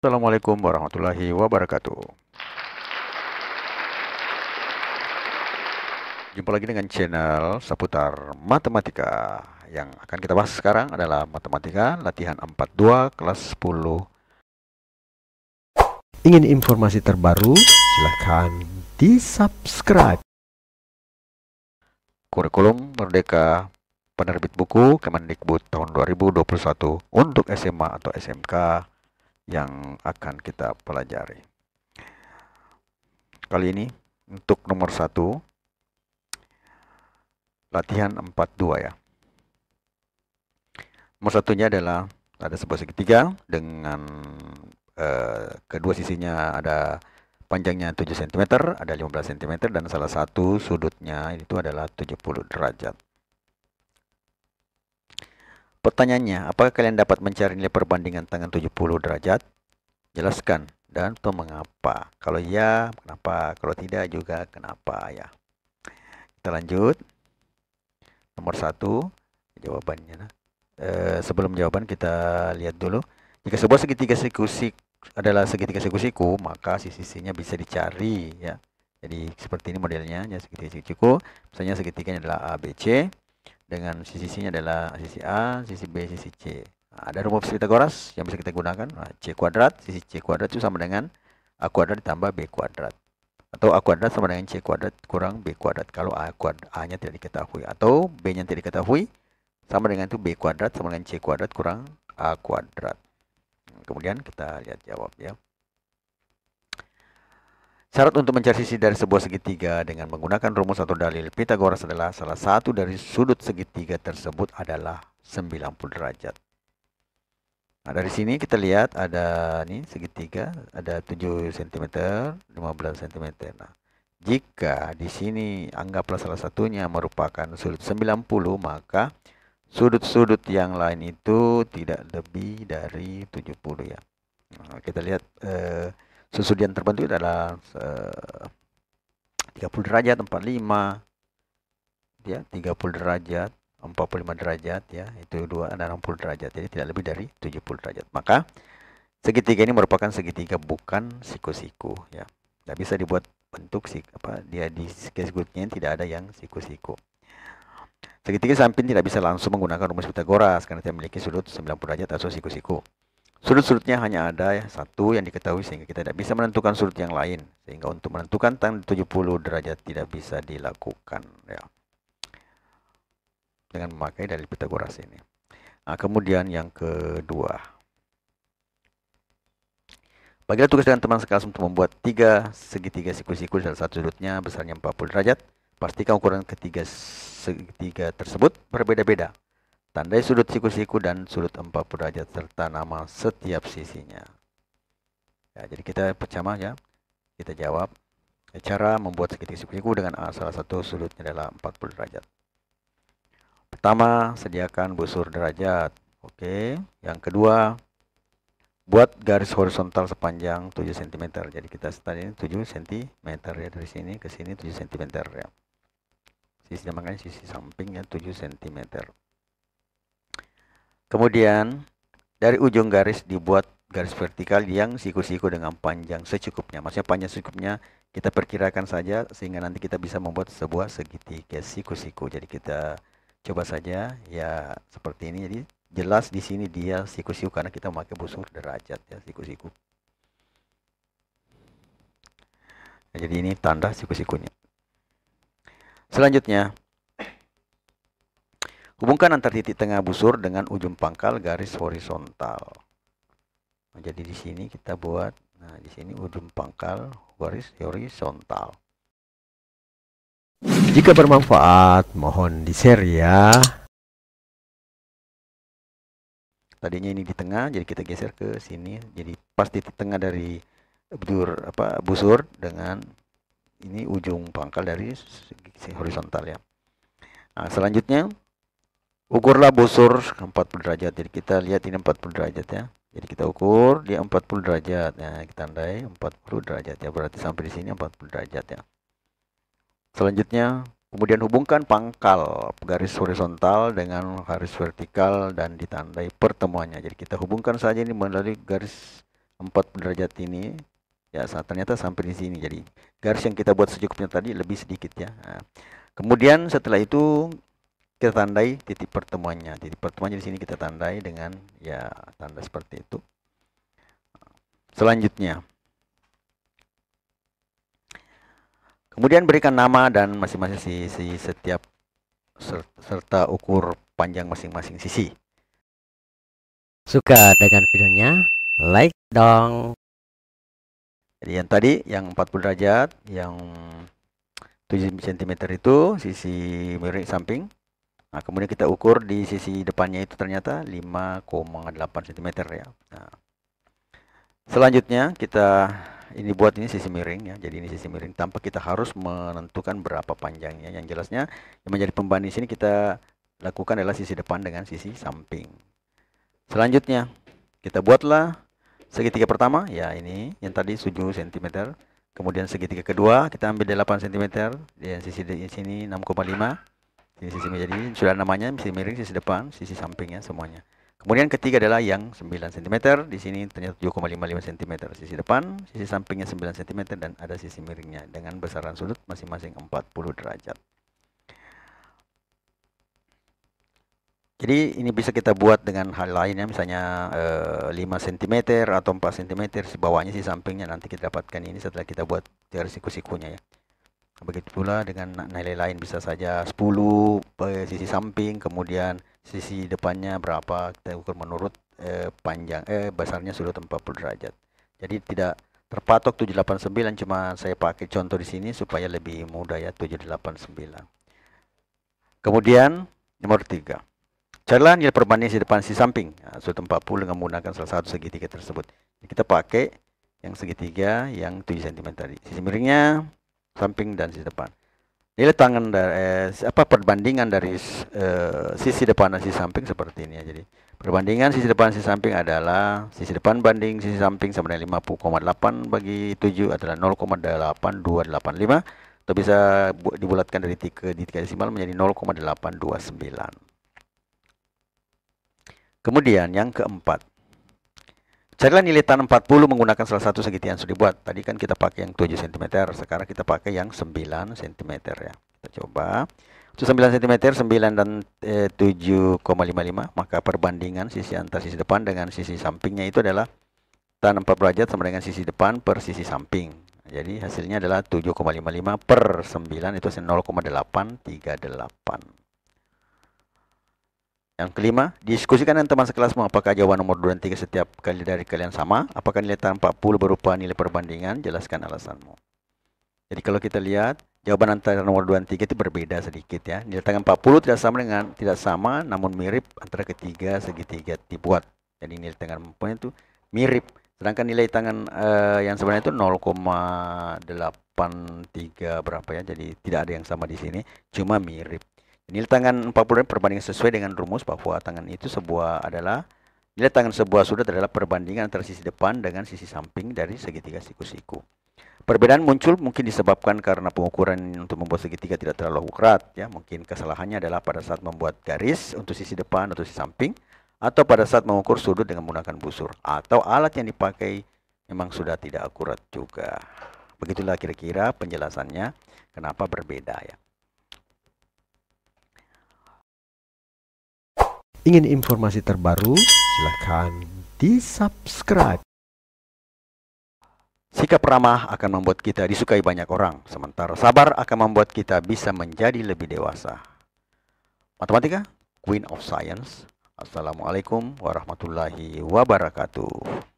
Assalamualaikum warahmatullahi wabarakatuh. Jumpa lagi dengan channel seputar matematika. Yang akan kita bahas sekarang adalah matematika latihan 42 kelas 10. Ingin informasi terbaru? Silahkan di-subscribe. Kurikulum Merdeka Penerbit Buku Kemendikbud tahun 2021 untuk SMA atau SMK yang akan kita pelajari. Kali ini untuk nomor 1 latihan 42 ya. Nomor satunya adalah ada sebuah segitiga dengan kedua sisinya ada panjangnya 7 cm, ada 15 cm, dan salah satu sudutnya itu adalah 70 derajat. Pertanyaannya, apakah kalian dapat mencari nilai perbandingan tangan 70 derajat? Jelaskan dan atau mengapa. Kalau ya, kenapa? Kalau tidak juga kenapa ya. Kita lanjut. Nomor 1, jawabannya. Sebelum jawaban kita lihat dulu. Jika sebuah segitiga adalah segitiga siku-siku, maka sisi-sisinya bisa dicari ya. Jadi seperti ini modelnya, ya, segitiga siku-siku. Misalnya segitiganya adalah ABC dengan sisi-sisinya adalah sisi A, sisi B, sisi C. Nah, ada rumus Pythagoras yang bisa kita gunakan. Nah, C kuadrat, sisi C kuadrat itu sama dengan A kuadrat ditambah B kuadrat. Atau A kuadrat sama dengan C kuadrat kurang B kuadrat kalau A-nya tidak diketahui. Atau B-nya tidak diketahui, sama dengan itu B kuadrat sama dengan C kuadrat kurang A kuadrat. Kemudian kita lihat jawab ya. Syarat untuk mencari sisi dari sebuah segitiga dengan menggunakan rumus atau dalil Pythagoras adalah salah satu dari sudut segitiga tersebut adalah 90 derajat. Nah, dari sini kita lihat ada nih segitiga, ada 7 cm, 15 cm. Nah, jika di sini anggaplah salah satunya merupakan sudut 90, maka sudut-sudut yang lain itu tidak lebih dari 70 ya. Nah, kita lihat sudut yang terbentuk adalah 30 derajat, 45 ya, 30 derajat, 45 derajat ya, itu dua ada 60 derajat. Jadi tidak lebih dari 70 derajat. Maka segitiga ini merupakan segitiga bukan siku-siku ya. Tidak bisa dibuat bentuk dia di segitiga tidak ada yang siku-siku. Segitiga samping tidak bisa langsung menggunakan rumus Pythagoras karena tidak memiliki sudut 90 derajat atau siku-siku. Sudut-sudutnya hanya ada satu yang diketahui sehingga kita tidak bisa menentukan sudut yang lain. Sehingga untuk menentukan tan 70 derajat tidak bisa dilakukan ya, dengan memakai dalil Pythagoras ini. Nah, kemudian yang kedua. Bagilah tugas dengan teman sekelas untuk membuat 3 segitiga siku-siku dan satu sudutnya besarnya 40 derajat. Pastikan ukuran ketiga segitiga tersebut berbeda-beda. Tandai sudut siku-siku dan sudut 40 derajat serta nama setiap sisinya. Ya, jadi kita pertama ya, kita jawab cara membuat segitiga siku-siku dengan salah satu sudutnya adalah 40 derajat. Pertama, sediakan busur derajat. Oke, yang kedua, buat garis horizontal sepanjang 7 cm. Jadi kita start ini 7 cm ya, dari sini ke sini 7 cm ya. Sisi makanya sisi sampingnya 7 cm. Kemudian dari ujung garis dibuat garis vertikal yang siku-siku dengan panjang secukupnya. Maksudnya panjang secukupnya kita perkirakan saja sehingga nanti kita bisa membuat sebuah segitiga siku-siku. Jadi kita coba saja ya seperti ini. Jadi jelas di sini dia siku-siku karena kita memakai busur derajat ya, siku-siku. Nah, jadi ini tanda siku-sikunya. Selanjutnya, hubungkan antar titik tengah busur dengan ujung pangkal garis horizontal. Nah, jadi di sini kita buat, nah di sini ujung pangkal garis horizontal. Jika bermanfaat, mohon di-share ya. Tadinya ini di tengah, jadi kita geser ke sini. Jadi pas titik tengah dari busur dengan ini ujung pangkal dari horizontal ya. Nah, selanjutnya ukurlah busur 40 derajat. Jadi kita lihat ini 40 derajat ya. Jadi kita ukur dia 40 derajat. Nah, kita tandai 40 derajat ya. Berarti sampai di sini 40 derajat ya. Selanjutnya, kemudian hubungkan pangkal garis horizontal dengan garis vertikal dan ditandai pertemuannya. Jadi kita hubungkan saja ini melalui garis 40 derajat ini ya ternyata sampai di sini. Jadi garis yang kita buat secukupnya tadi lebih sedikit ya. Nah, kemudian setelah itu kita tandai titik pertemuannya. Titik pertemuannya di sini kita tandai dengan ya tanda seperti itu. Selanjutnya, kemudian berikan nama dan masing-masing sisi setiap serta ukur panjang masing-masing sisi. Suka dengan videonya? Like dong. Jadi yang tadi yang 40 derajat, yang 7 cm itu sisi miring samping. Nah, kemudian kita ukur di sisi depannya itu ternyata 5,8 cm ya. Nah, selanjutnya kita ini buat ini sisi miring ya. Jadi ini sisi miring tanpa kita harus menentukan berapa panjangnya. Yang jelasnya yang menjadi pembanding sini kita lakukan adalah sisi depan dengan sisi samping. Selanjutnya kita buatlah segitiga pertama ya ini yang tadi 7 cm. Kemudian segitiga kedua kita ambil 8 cm dan sisi di sini 6,5. Ini sisi jadi sudah namanya sisi miring, sisi depan, sisi sampingnya semuanya. Kemudian ketiga adalah yang 9 cm. Di sini ternyata 7,55 cm. Sisi depan, sisi sampingnya 9 cm dan ada sisi miringnya dengan besaran sudut masing-masing 40 derajat. Jadi ini bisa kita buat dengan hal lainnya, misalnya 5 cm atau 4 cm si bawahnya, si sampingnya. Nanti kita dapatkan ini setelah kita buat garis siku-sikunya ya. Begitu pula dengan nilai lain, bisa saja 10 sisi samping, kemudian sisi depannya berapa kita ukur menurut besarnya sudut 40 derajat. Jadi tidak terpatok 789, cuma saya pakai contoh di sini supaya lebih mudah ya, 789. Kemudian nomor 3. Carilah nilai perbandingan sisi depan sisi samping. Nah, sudut 40 dengan menggunakan salah satu segitiga tersebut. Jadi kita pakai yang segitiga yang 7 cm tadi. Sisi miringnya, samping dan sisi depan. Nilai tangan dari perbandingan dari sisi depan dan sisi samping seperti ini ya. Jadi perbandingan sisi depan sisi samping adalah sisi depan banding sisi samping sama dengan 50,8 bagi 7 adalah 0,8285, atau bisa dibulatkan dari 3 desimal menjadi 0,829. Kemudian yang keempat, carilah nilai tan 40 menggunakan salah satu segitiga yang sudah dibuat. Tadi kan kita pakai yang 7 cm, sekarang kita pakai yang 9 cm ya. Kita coba. Untuk 9 cm, 9 dan 7,55, maka perbandingan sisi antar sisi depan dengan sisi sampingnya itu adalah tan 4 derajat sama dengan sisi depan per sisi samping. Jadi hasilnya adalah 7,55 per 9 itu 0,838. Yang kelima, diskusikan dengan teman sekelasmu apakah jawaban nomor 2 dan 3 setiap kali dari kalian sama. Apakah nilai tan 40 berupa nilai perbandingan? Jelaskan alasanmu. Jadi kalau kita lihat, jawaban antara nomor 2 dan 3 itu berbeda sedikit ya. Nilai tangan 40 tidak sama namun mirip antara ketiga segitiga dibuat. Jadi nilai tangan 40 itu mirip. Sedangkan nilai tangan yang sebenarnya itu 0,83 berapa ya. Jadi tidak ada yang sama di sini, cuma mirip. Nilai tangan 40 perbandingan sesuai dengan rumus bahwa tangan itu adalah nilai tangan sebuah sudut adalah perbandingan antara sisi depan dengan sisi samping dari segitiga siku-siku. Perbedaan muncul mungkin disebabkan karena pengukuran untuk membuat segitiga tidak terlalu akurat ya. Mungkin kesalahannya adalah pada saat membuat garis untuk sisi depan atau sisi samping, atau pada saat mengukur sudut dengan menggunakan busur, atau alat yang dipakai memang sudah tidak akurat juga. Begitulah kira-kira penjelasannya kenapa berbeda ya. Ingin informasi terbaru? Silahkan di-subscribe. Sikap ramah akan membuat kita disukai banyak orang, sementara sabar akan membuat kita bisa menjadi lebih dewasa. Matematika, Queen of Science. Assalamualaikum warahmatullahi wabarakatuh.